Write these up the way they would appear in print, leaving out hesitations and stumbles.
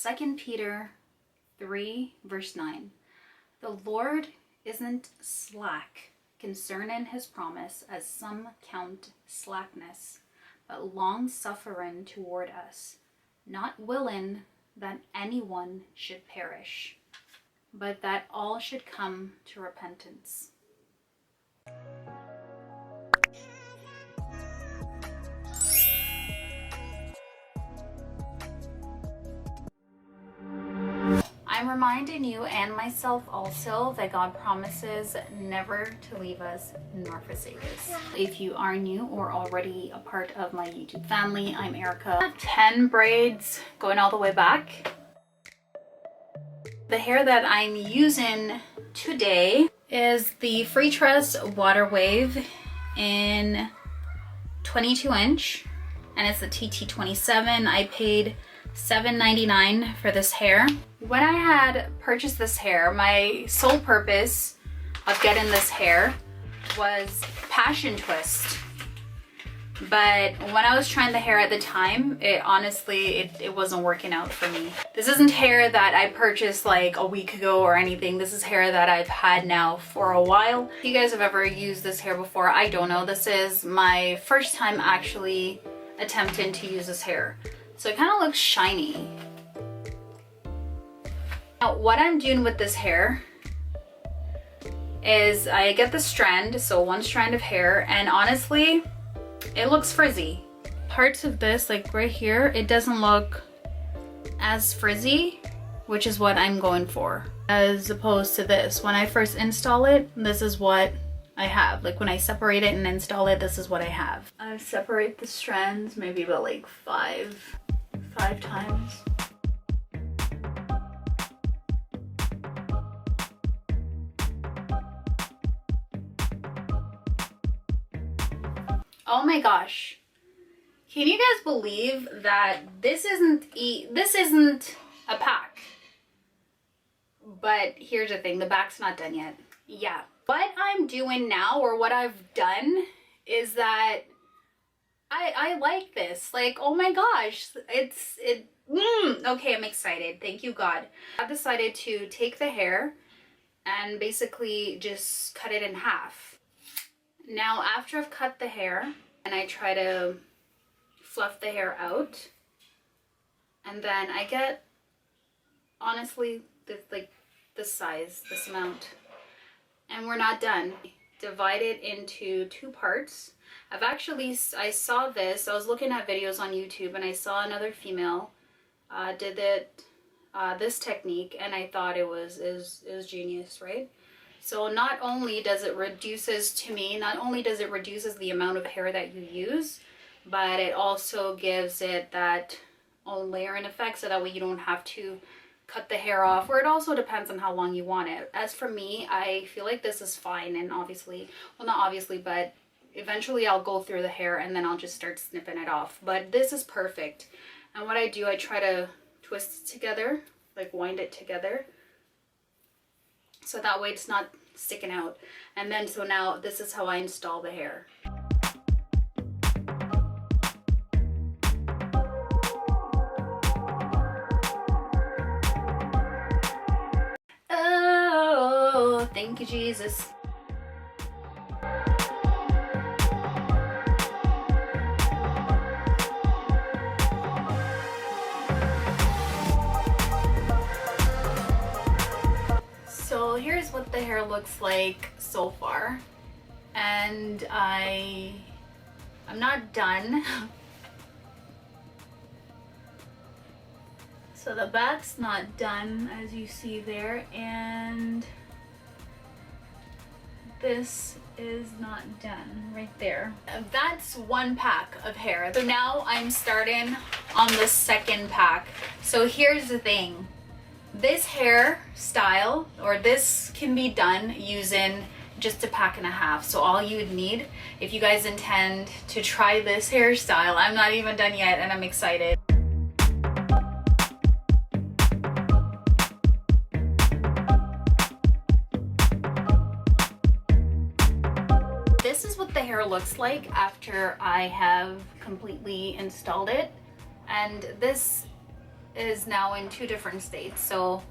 2 Peter 3 verse 9. The Lord isn't slack concerning his promise, as some count slackness, but long-suffering toward us, not willing that anyone should perish, but that all should come to repentance. I'm reminding you and myself also that God promises never to leave us nor forsake us. If you are new or already a part of my YouTube family, I'm Erica. I have 10 braids going all the way back. The hair that I'm using today is the Freetress Water Wave in 22 inch, and it's the TT27. I paid $7.99 for this hair. When I had purchased this hair, my sole purpose of getting this hair was passion twist. But when I was trying the hair at the time, it wasn't working out for me. This isn't hair that I purchased like a week ago or anything. This is hair that I've had now for a while. If you guys have ever used this hair before, I don't know. This is my first time actually attempting to use this hair. So it kind of looks shiny. Now, what I'm doing with this hair is I get the strand, so one strand of hair, and honestly, it looks frizzy. Parts of this, like right here, it doesn't look as frizzy, which is what I'm going for, as opposed to this. When I first install it, this is what I have. Like when I separate it and install it, this is what I have. I separate the strands maybe about like five times. Oh my gosh. Can you guys believe that this isn't a pack? But here's the thing, the back's not done yet. Yeah. What I'm doing now, or what I've done, is that I like this. Like, oh my gosh, okay, I'm excited. Thank you, God. I've decided to take the hair and basically just cut it in half. Now, after I've cut the hair and I try to fluff the hair out, and then I get, honestly, this size, this amount, and we're not done. Divide it into 2 parts. I saw this, I was looking at videos on YouTube and I saw another female did this technique, and I thought it was genius, right? So not only does it reduces the amount of hair that you use, but it also gives it that own layering effect, so that way you don't have to cut the hair off, or it also depends on how long you want it. As for me, I feel like this is fine, and obviously, well, not obviously, but eventually I'll go through the hair and then I'll just start snipping it off. But this is perfect. And what I do, I try to twist it together, like wind it together, so that way it's not sticking out. And then, so now this is how I install the hair. Oh, thank you, Jesus. So here's what the hair looks like so far, and I'm not done. So the back's not done, as you see there, and this is not done right there. That's 1 pack of hair. So now I'm starting on the 2nd pack. So here's the thing. This hairstyle, or this can be done using just a pack and a half. So all you would need, if you guys intend to try this hairstyle, I'm not even done yet and I'm excited. This is what the hair looks like after I have completely installed it. And this is now in two different states. So,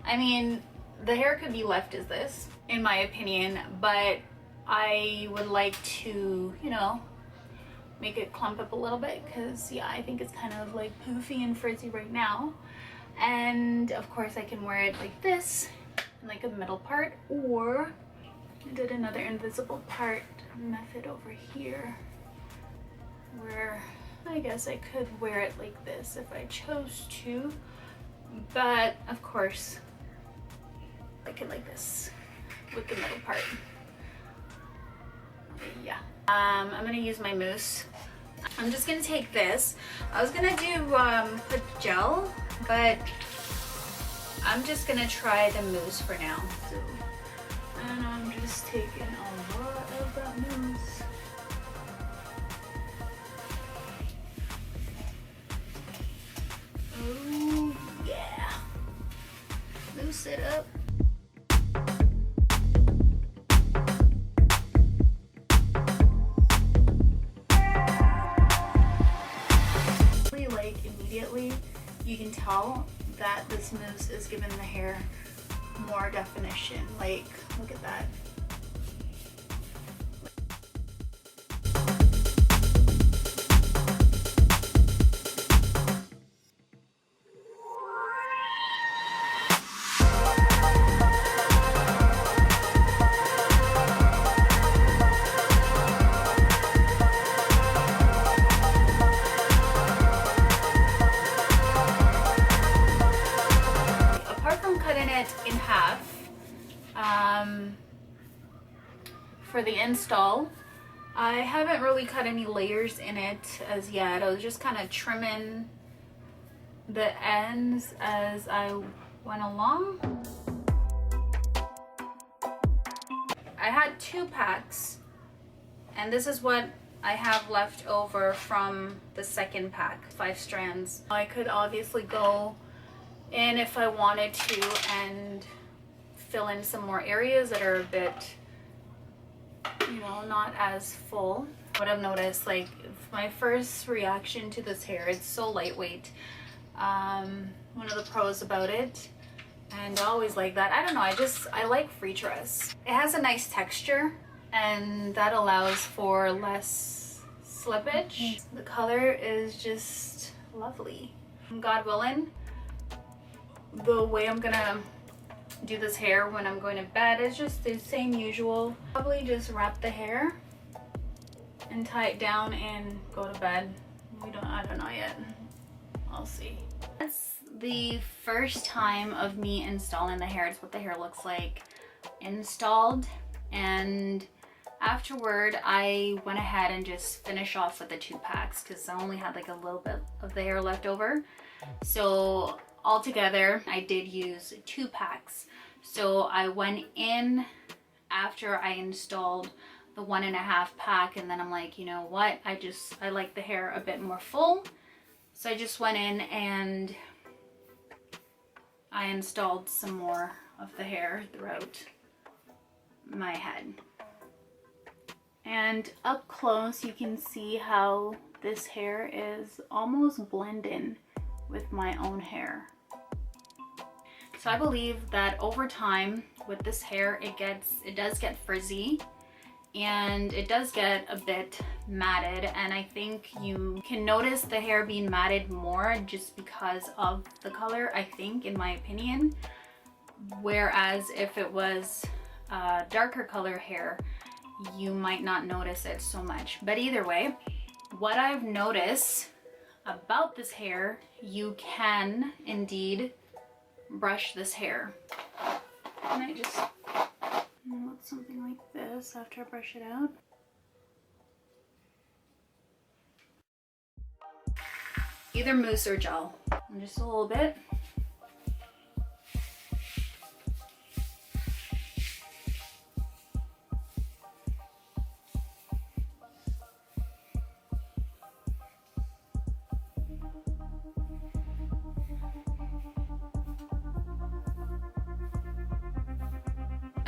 I mean, the hair could be left as this, in my opinion, but I would like to, you know, make it clump up a little bit because, yeah, I think it's kind of like poofy and frizzy right now. And of course I can wear it like this, in like a middle part, or I did another invisible part method over here where I guess I could wear it like this if I chose to, but of course I can like this with the middle part. Yeah. I'm gonna use my mousse. I'm just gonna take this. I was gonna do put gel, but I'm just gonna try the mousse for now. So, and I'm just taking a lot of that mousse. Oh yeah. Mousse it up. Like immediately you can tell that this mousse is giving the hair more definition. Like, look at that. In half for the install, I haven't really cut any layers in it as yet. I was just kind of trimming the ends as I went along. I had 2 packs, and this is what I have left over from the second pack, 5 strands. I could obviously go in if I wanted to and fill in some more areas that are a bit, you know, not as full. What I've noticed, like, my first reaction to this hair, it's so lightweight. One of the pros about it, and I always like that. I don't know, I like Freetress. It has a nice texture, and that allows for less slippage. The color is just lovely. God willing, the way I'm gonna do this hair when I'm going to bed is just the same usual. Probably just wrap the hair and tie it down and go to bed. I don't know yet. I'll see. That's the first time of me installing the hair. It's what the hair looks like installed, and afterward I went ahead and just finished off with the 2 packs because I only had like a little bit of the hair left over. So altogether I did use 2 packs. So I went in after I installed the 1.5 pack, and then I'm like, you know what, I like the hair a bit more full, so I just went in and I installed some more of the hair throughout my head. And up close you can see how this hair is almost blending with my own hair. So I believe that over time with this hair it does get frizzy and it does get a bit matted, and I think you can notice the hair being matted more just because of the color, I think, in my opinion. Whereas if it was darker color hair, you might not notice it so much. But either way, what I've noticed about this hair, you can indeed brush this hair. And I just want something like this after I brush it out. Either mousse or gel. And just a little bit.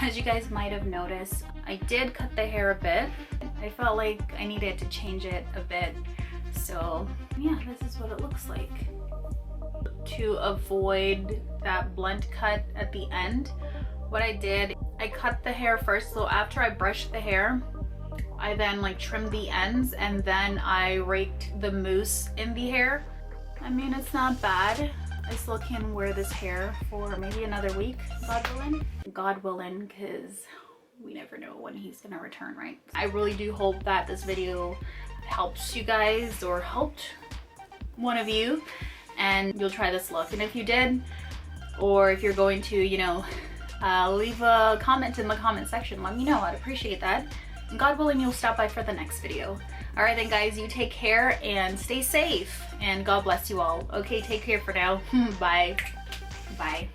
As you guys might have noticed, I did cut the hair a bit. I felt like I needed to change it a bit. So yeah, this is what it looks like. to avoid that blunt cut at the end, what I did, I cut the hair first. So after I brushed the hair, I then like trimmed the ends and then I raked the mousse in the hair. I mean, it's not bad. I still can wear this hair for maybe another week, God willing. God willing, because we never know when he's gonna return, right? I really do hope that this video helps you guys or helped one of you and you'll try this look. And if you did, or if you're going to, you know, leave a comment in the comment section, let me know. I'd appreciate that. And God willing, you'll stop by for the next video. All right then guys, you take care and stay safe and God bless you all. Okay, take care for now. Bye. Bye.